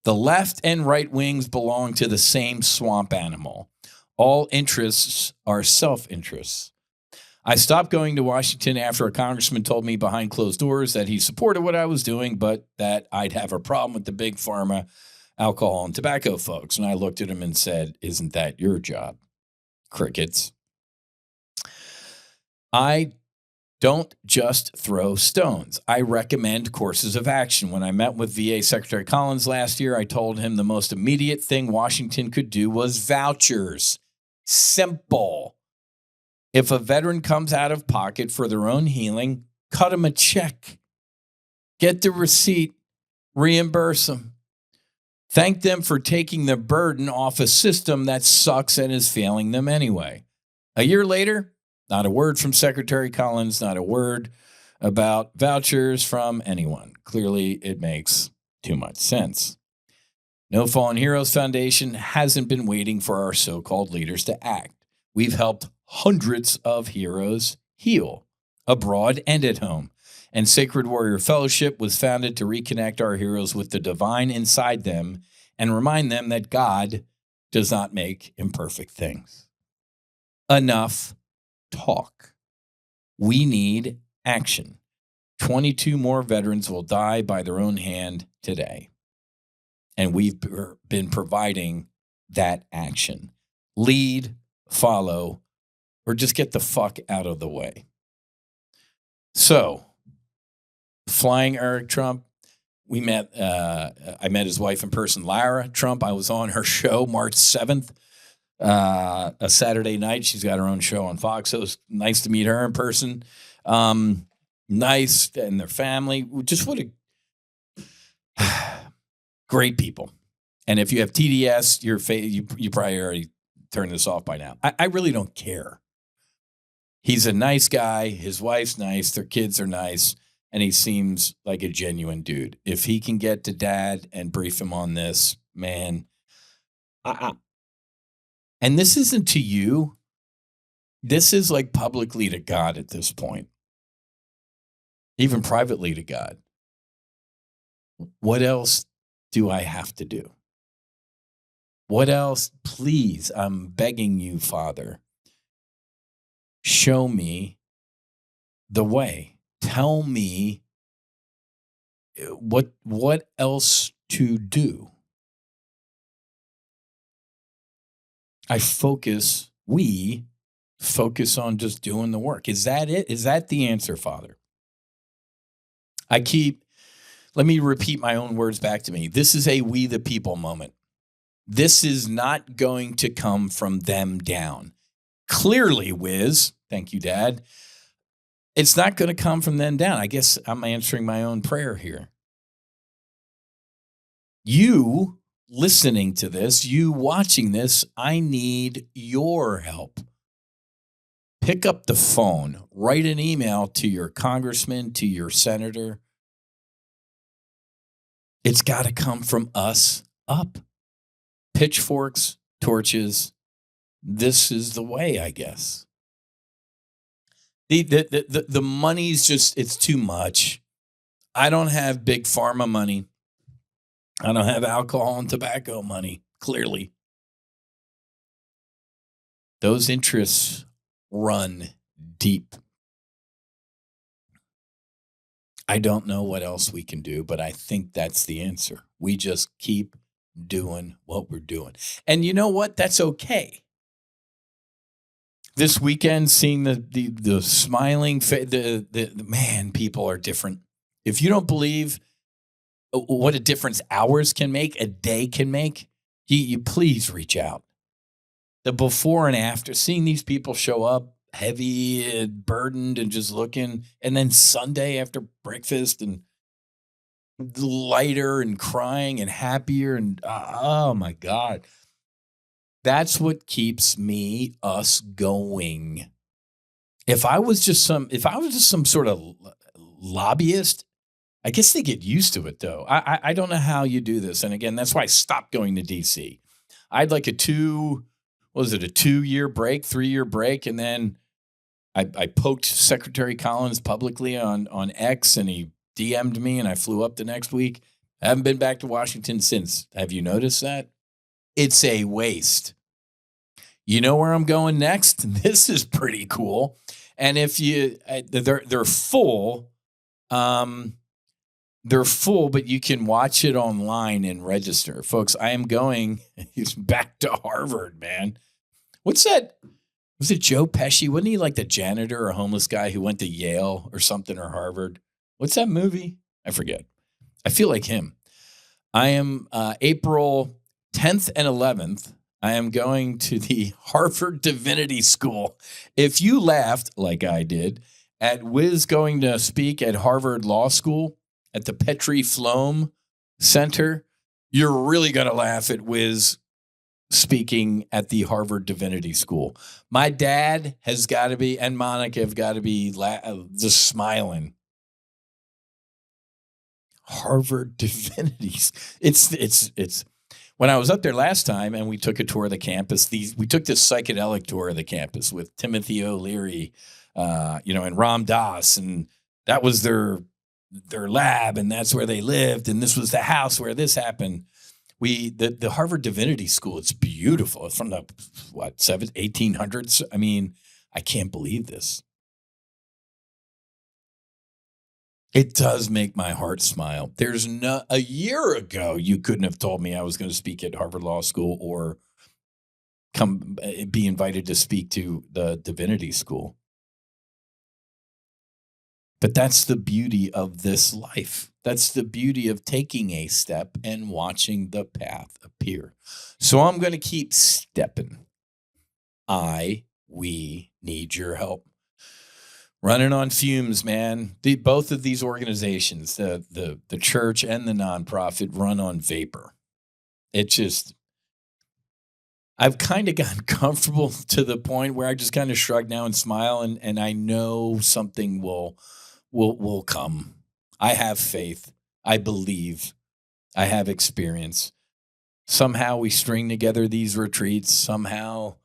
The left and right wings belong to the same swamp animal. All interests are self-interests. I stopped going to Washington after a congressman told me behind closed doors that he supported what I was doing, but that I'd have a problem with the big pharma, alcohol, and tobacco folks. And I looked at him and said, "Isn't that your job?" Crickets. I don't just throw stones. I recommend courses of action. When I met with VA Secretary Collins last year, I told him the most immediate thing Washington could do was vouchers. Simple. If a veteran comes out of pocket for their own healing, cut them a check. Get the receipt. Reimburse them. Thank them for taking the burden off a system that sucks and is failing them anyway. A year later, not a word from Secretary Collins, not a word about vouchers from anyone. Clearly, it makes too much sense. No Fallen Heroes Foundation hasn't been waiting for our so-called leaders to act. We've helped hundreds of heroes heal, abroad and at home. And Sacred Warrior Fellowship was founded to reconnect our heroes with the divine inside them and remind them that God does not make imperfect things. Enough talk. We need action. 22 more veterans will die by their own hand today. And we've been providing that action. Lead, follow, or just get the fuck out of the way. So, flying Eric Trump, I met his wife in person, Lara Trump. I was on her show March 7th, a Saturday night. She's got her own show on Fox, so it was nice to meet her in person. Nice, and their family. Just what a great people. And if you have TDS, you probably already turned this off by now. I really don't care. He's a nice guy. His wife's nice. Their kids are nice. And he seems like a genuine dude. If he can get to dad and brief him on this, man. And this isn't to you. This is like publicly to God at this point. Even privately to God. What else do I have to do? What else? Please, I'm begging you, Father. Show me the way. Tell me what else to do. We focus on just doing the work. Is that it? Is that the answer, Father? Let me repeat my own words back to me. This is a we the people moment. This is not going to come from them down. Clearly, Whiz, thank you, Dad. It's not going to come from them down. I guess I'm answering my own prayer here. You listening to this, you watching this, I need your help. Pick up the phone, write an email to your congressman, to your senator. It's got to come from us up. Pitchforks, torches. This is the way, I guess. The money's just, it's too much. I don't have big pharma money. I don't have alcohol and tobacco money, clearly. Those interests run deep. I don't know what else we can do, but I think that's the answer. We just keep doing what we're doing. And you know what? That's okay. This weekend, seeing the smiling face, the man, people are different. If you don't believe what a difference hours can make, a day can make, you please reach out. The before and after, seeing these people show up heavy and burdened and just looking, and then Sunday after breakfast and lighter and crying and happier and oh my God. That's what keeps us going. If I was just some sort of lobbyist, I guess they get used to it though. I don't know how you do this. And again, that's why I stopped going to DC. I'd like a 2-year break, 3-year break. And then I poked Secretary Collins publicly on X, and he DM'd me, and I flew up the next week. I haven't been back to Washington since. Have you noticed that? It's a waste. You know where I'm going next? This is pretty cool. And if you, they're full. They're full, but you can watch it online and register. Folks, I am going back to Harvard, man. What's that? Was it Joe Pesci? Wasn't he like the janitor or homeless guy who went to Yale or something or Harvard? What's that movie? I forget. I feel like him. I am April 10th and 11th. I am going to the Harvard Divinity School. If you laughed, like I did, at Whiz going to speak at Harvard Law School at the Petrie Flom Center, you're really going to laugh at Whiz speaking at the Harvard Divinity School. My dad has got to be, and Monica have got to be just smiling. Harvard Divinities. It's. When I was up there last time and we took a tour of the campus, we took this psychedelic tour of the campus with Timothy O'Leary, and Ram Dass, and that was their lab, and that's where they lived, and this was the house where this happened. The Harvard Divinity School, it's beautiful. It's from the 1800s. I mean, I can't believe this. It does make my heart smile. There's a year ago, you couldn't have told me I was going to speak at Harvard Law School or be invited to speak to the Divinity School. But that's the beauty of this life. That's the beauty of taking a step and watching the path appear. So I'm going to keep stepping. We need your help. Running on fumes, man. Both of these organizations, the church and the nonprofit, run on vapor. I've kind of gotten comfortable to the point where I just kind of shrug now and smile, and I know something will come. I have faith. I believe. I have experience. Somehow we string together these retreats. Somehow,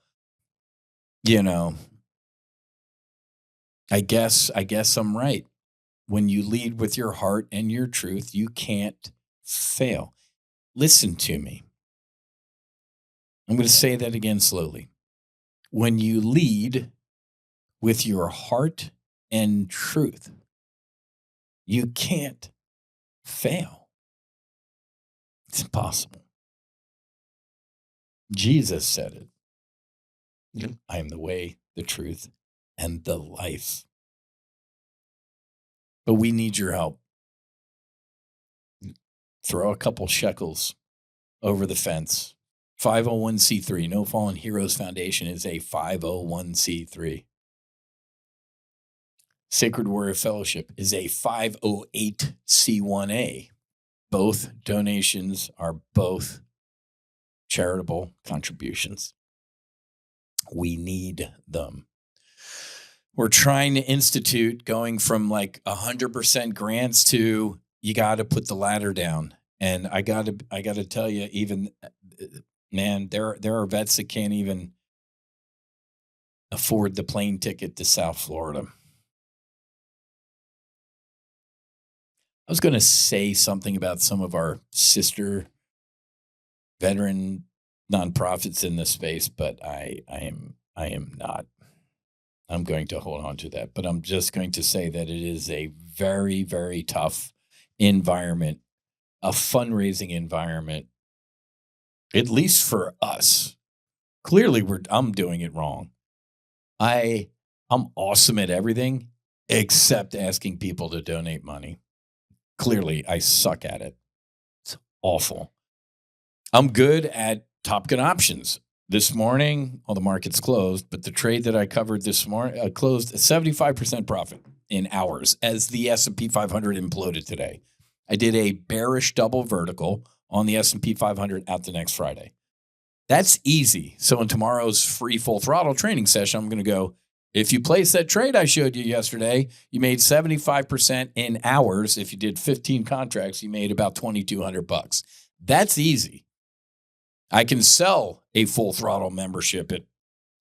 I guess I'm right. When you lead with your heart and your truth, you can't fail. Listen to me. I'm going to say that again slowly. When you lead with your heart and truth, you can't fail. It's impossible. Jesus said it. I am the way, the truth, and the life. But we need your help. Throw a couple shekels over the fence. 501c3. No Fallen Heroes Foundation is a 501c3. Sacred Warrior Fellowship is a 508c1a. Both donations are both charitable contributions. We need them. We're trying to institute going from like 100% grants to you got to put the ladder down. And I got to tell you, even, man, there are vets that can't even afford the plane ticket to South Florida. I was going to say something about some of our sister veteran nonprofits in this space, but I am not. I'm going to hold on to that, but I'm just going to say that it is a very, very tough environment, a fundraising environment, at least for us. Clearly, I'm doing it wrong. I'm awesome at everything except asking people to donate money. Clearly, I suck at it. It's awful. I'm good at Top Gun options. This morning, the market's closed, but the trade that I covered this morning closed at 75% profit in hours as the S&P 500 imploded today. I did a bearish double vertical on the S&P 500 out the next Friday. That's easy. So in tomorrow's free full throttle training session, I'm going to go, if you place that trade I showed you yesterday, you made 75% in hours. If you did 15 contracts, you made about $2,200. That's easy. I can sell a full throttle membership at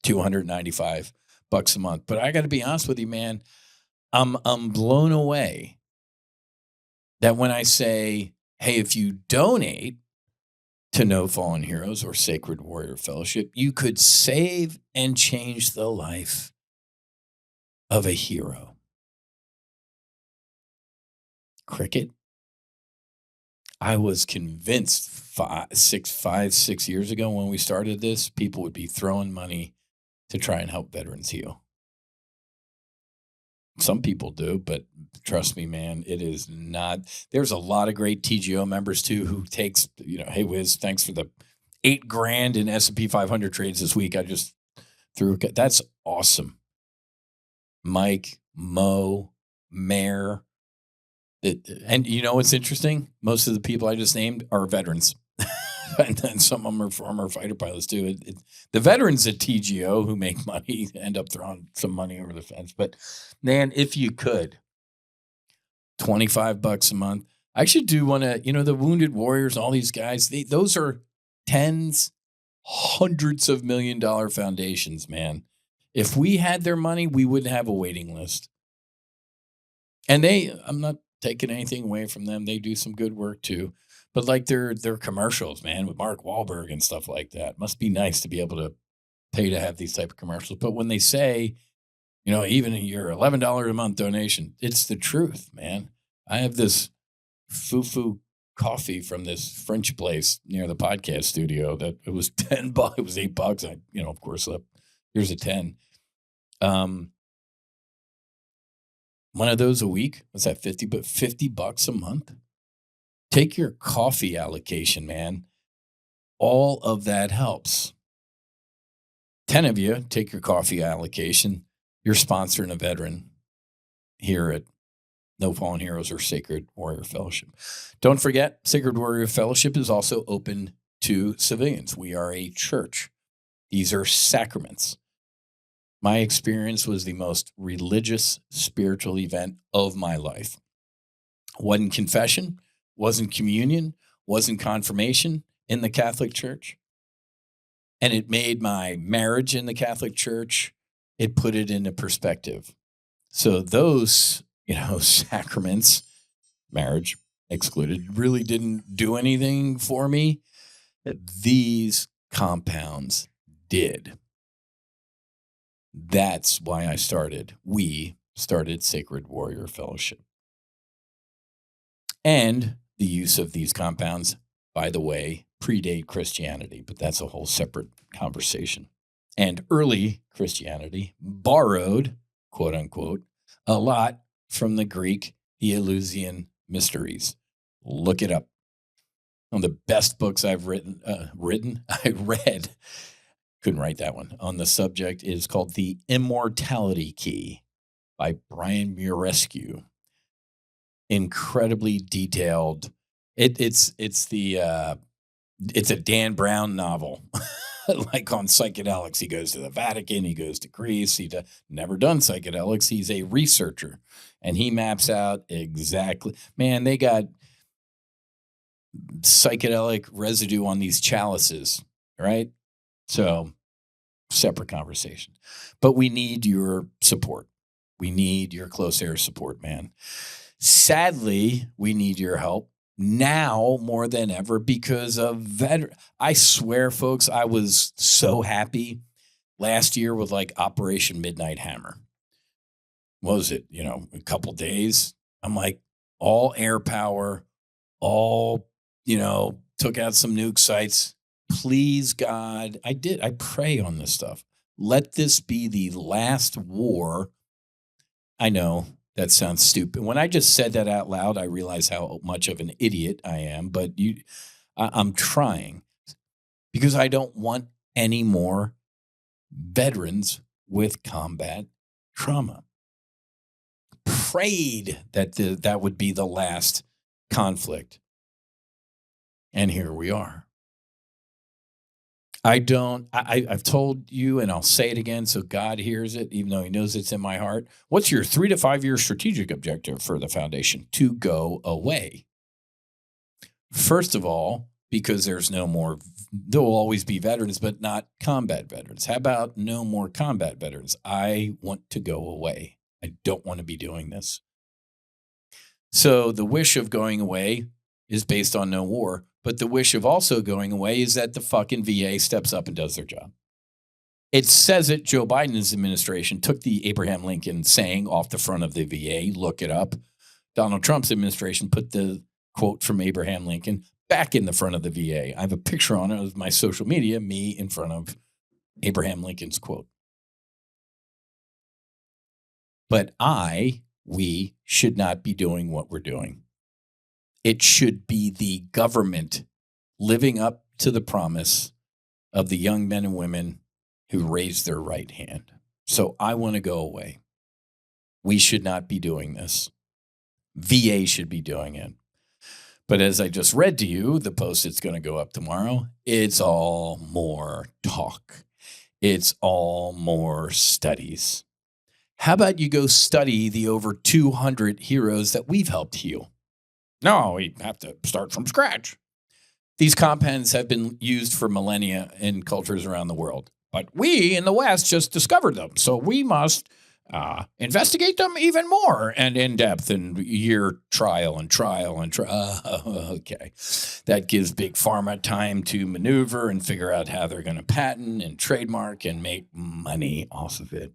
$295, bucks a month. But I got to be honest with you, man. I'm blown away that when I say, hey, if you donate to No Fallen Heroes or Sacred Warrior Fellowship, you could save and change the life of a hero. Cricket. I was convinced 6 years ago when we started this, people would be throwing money to try and help veterans heal. Some people do, but trust me, man, it is not. There's a lot of great TGO members too who takes, hey, Whiz, thanks for the $8,000 in S&P 500 trades this week. I just threw. That's awesome. Mike, Mo, Mayor. And you know what's interesting? Most of the people I just named are veterans. And then some of them are former fighter pilots too. The veterans at TGO who make money end up throwing some money over the fence. But man, if you could, $25 a month. I should do one of, the Wounded Warriors, all these guys. Those are tens, hundreds of $1 million foundations, man. If we had their money, we wouldn't have a waiting list. And I'm not taking anything away from them. They do some good work too. But like their commercials, man, with Mark Wahlberg and stuff like that. Must be nice to be able to pay to have these type of commercials. But when they say, even your $11 a month donation, it's the truth, man. I have this foo-foo coffee from this French place near the podcast studio that it was $10. It was $8. I, of course, here's a 10. One of those a week, was that 50? But $50 a month. Take your coffee allocation, man. All of that helps. 10 of you take your coffee allocation. You're sponsoring a veteran here at No Fallen Heroes or Sacred Warrior Fellowship. Don't forget, Sacred Warrior Fellowship is also open to civilians. We are a church. These are sacraments. My experience was the most religious, spiritual event of my life. Wasn't confession, wasn't communion, wasn't confirmation in the Catholic Church. And it made my marriage in the Catholic Church, it put it into perspective. So those, sacraments, marriage excluded, really didn't do anything for me. These compounds did. That's why we started Sacred Warrior Fellowship. And the use of these compounds, by the way, predate Christianity, but that's a whole separate conversation. And early Christianity borrowed, quote unquote, a lot from the Greek Eleusinian mysteries. Look it up. One of the best books I've read, couldn't write that one, on the subject is called The Immortality Key by Brian Murescu. Incredibly detailed. It's a Dan Brown novel, like on psychedelics. He goes to the Vatican, he goes to Greece. He never done psychedelics. He's a researcher, and he maps out exactly. Man, they got psychedelic residue on these chalices, right? So, separate conversation. But we need your support. We need your close air support, man. Sadly, we need your help now more than ever because of I swear, folks, I was so happy last year with like Operation Midnight Hammer. What was it? A couple days. I'm like, all air power, all, took out some nuke sites. Please, God, I pray on this stuff. Let this be the last war. I know that sounds stupid. When I just said that out loud, I realize how much of an idiot I am, but I'm trying because I don't want any more veterans with combat trauma. Prayed that that would be the last conflict. And here we are. I've told you, and I'll say it again so God hears it, even though he knows it's in my heart. What's your 3 to 5 year strategic objective for the foundation? To go away. First of all, because there's no more, there will always be veterans, but not combat veterans. How about no more combat veterans? I want to go away. I don't want to be doing this. So the wish of going away is based on no war, but the wish of also going away is that the fucking VA steps up and does their job. It says it. Joe Biden's administration took the Abraham Lincoln saying off the front of the VA. Look it up. Donald Trump's administration put the quote from Abraham Lincoln back in the front of the VA. I have a picture on it of my social media, me in front of Abraham Lincoln's quote. But we should not be doing what we're doing. It should be the government living up to the promise of the young men and women who raised their right hand. So I want to go away. We should not be doing this. VA should be doing it. But as I just read to you, the post that's going to go up tomorrow, it's all more talk. It's all more studies. How about you go study the over 200 heroes that we've helped heal? No, we have to start from scratch. These compounds have been used for millennia in cultures around the world, but we in the West just discovered them. So we must investigate them even more and in depth and year trial. Okay. That gives Big Pharma time to maneuver and figure out how they're going to patent and trademark and make money off of it.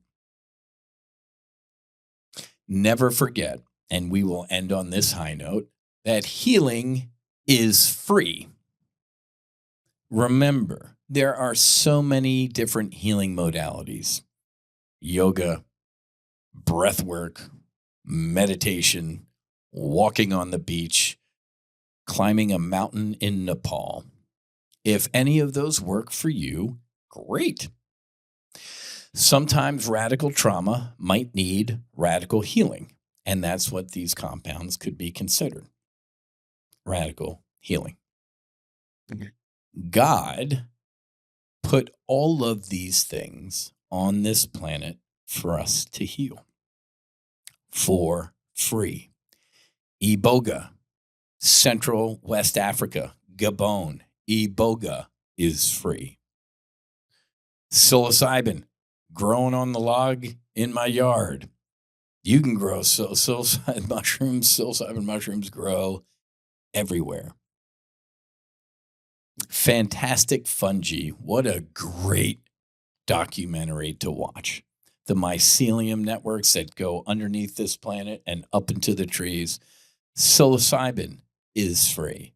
Never forget, and we will end on this high note, that healing is free. Remember, there are so many different healing modalities. Yoga, breath work, meditation, walking on the beach, climbing a mountain in Nepal. If any of those work for you, great. Sometimes radical trauma might need radical healing, and that's what these compounds could be considered. Radical healing. God put all of these things on this planet for us to heal for free. Iboga, Central West Africa, Gabon, Iboga is free. Psilocybin, growing on the log in my yard. You can grow psilocybin mushrooms. Psilocybin mushrooms grow everywhere. Fantastic Fungi. What a great documentary to watch. The mycelium networks that go underneath this planet and up into the trees. Psilocybin is free.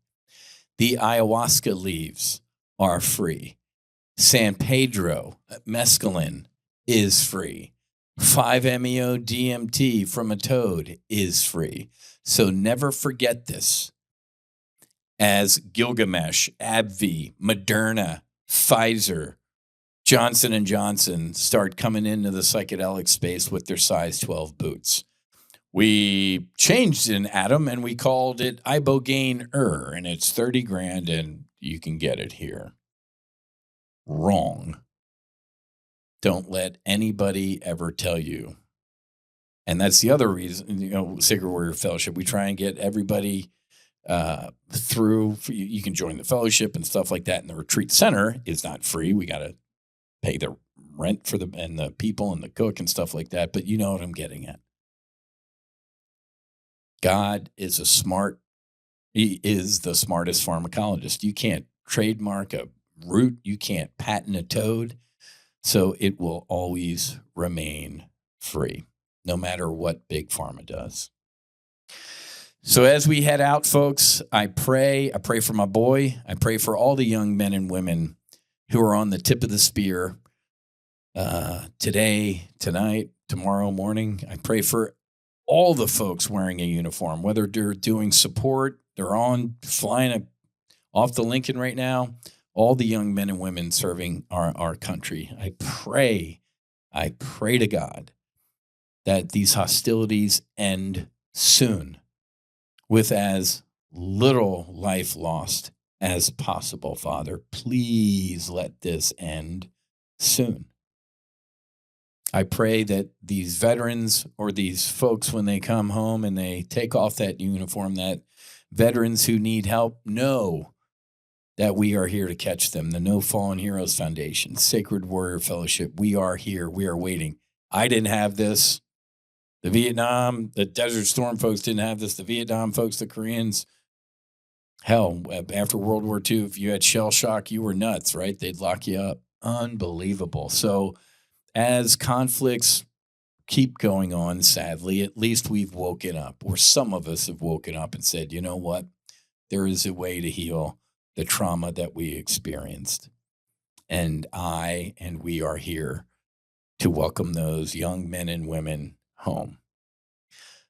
The ayahuasca leaves are free. San Pedro, mescaline, is free. 5-MeO-DMT from a toad is free. So never forget this. As Gilgamesh, AbbVie, Moderna, Pfizer, Johnson & Johnson start coming into the psychedelic space with their size 12 boots. We changed an atom and we called it Ibogaine, and it's $30,000 and you can get it here. Wrong. Don't let anybody ever tell you. And that's the other reason, Sacred Warrior Fellowship, we try and get everybody through. You can join the fellowship and stuff like that. And the retreat center is not free. We got to pay the rent for and the people and the cook and stuff like that. But you know what I'm getting at. God is he is the smartest pharmacologist. You can't trademark a root. You can't patent a toad. So it will always remain free, no matter what Big Pharma does. So as we head out, folks, I pray for my boy. I pray for all the young men and women who are on the tip of the spear today, tonight, tomorrow morning. I pray for all the folks wearing a uniform, whether they're doing support, they're flying off the Lincoln right now, all the young men and women serving our country. I pray to God that these hostilities end soon with as little life lost as possible, Father. Please let this end soon. I pray that these veterans or these folks, when they come home and they take off that uniform, that veterans who need help know that we are here to catch them. The No Fallen Heroes Foundation, Sacred Warrior Fellowship, we are here. We are waiting. I didn't have this. The Desert Storm folks didn't have this. The Vietnam folks, the Koreans. Hell, after World War II, if you had shell shock, you were nuts, right? They'd lock you up. Unbelievable. So as conflicts keep going on, sadly, at least we've woken up, or some of us have woken up and said, you know what? There is a way to heal the trauma that we experienced. And we are here to welcome those young men and women home.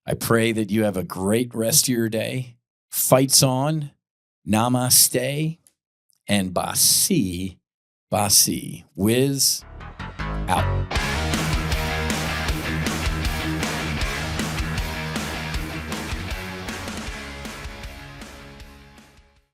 I pray that you have a great rest of your day. Fights on. Namaste. And Basi. Whiz out.